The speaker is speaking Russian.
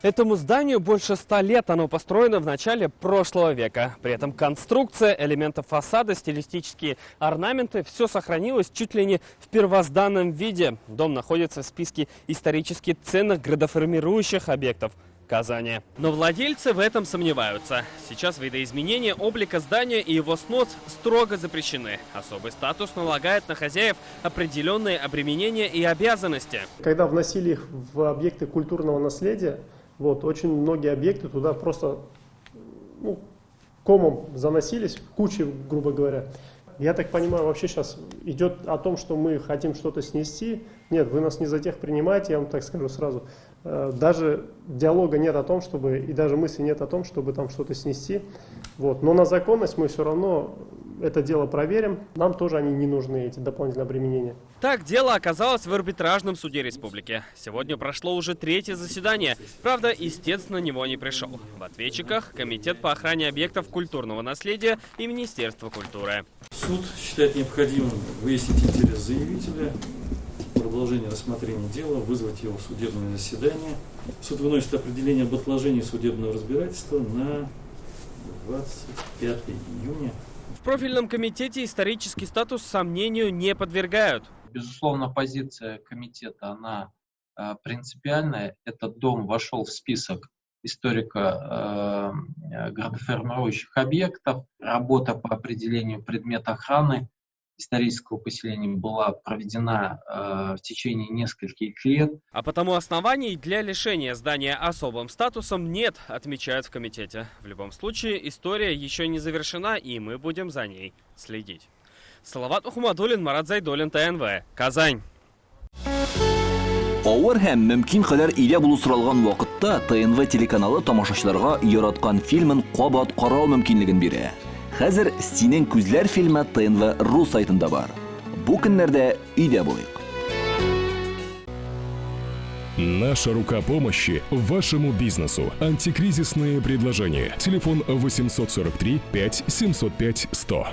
Этому зданию больше 100 лет. Оно построено в начале прошлого века. При этом конструкция, элементы фасада, стилистические орнаменты – все сохранилось чуть ли не в первозданном виде. Дом находится в списке исторически ценных градоформирующих объектов Казани. Но владельцы в этом сомневаются. Сейчас видоизменения облика здания и его снос строго запрещены. Особый статус налагает на хозяев определенные обременения и обязанности. Когда вносили их в объекты культурного наследия, очень многие объекты туда просто комом заносились, кучей, грубо говоря. Я так понимаю, вообще сейчас идет о том, что мы хотим что-то снести. Нет, вы нас не за тех принимаете, я вам так скажу сразу. Даже диалога нет о том, чтобы, и даже мысли нет о том, чтобы там что-то снести. Но на законность мы все равно это дело проверим. Нам тоже они не нужны, эти дополнительные обременения. Так дело оказалось в арбитражном суде республики. Сегодня прошло уже 3-е заседание. Правда, истец на него не пришел. В ответчиках Комитет по охране объектов культурного наследия и Министерство культуры. Суд считает необходимым выяснить интерес заявителя, продолжение рассмотрения дела, вызвать его в судебное заседание. Суд выносит определение об отложении судебного разбирательства на 25 июня. В профильном комитете исторический статус сомнению не подвергают. Безусловно, позиция комитета, она принципиальная. Этот дом вошел в список историко-градоформирующих объектов. Работа по определению предмета охраны исторического поселения была проведена в течение нескольких лет. А потому оснований для лишения здания особым статусом нет, отмечают в комитете. В любом случае, история еще не завершена, и мы будем за ней следить. Салават Ухмадуллин, Марат Зайдуллин, ТНВ, Казань. Авыр һәм мөмкин кадәр илә булу соралган вакытта ТНВ телеканалы тамашачыларга яраткан фильмын кабат карау мөмкинлеген бирә. Хәзер «Синең күзләр» фильмы ТНВ.ру сайтында бар. Бу көннәрдә өйдә булыйк. Наша рука помощи вашему бизнесу. Антикризисные предложения. Телефон 843 5 705 100.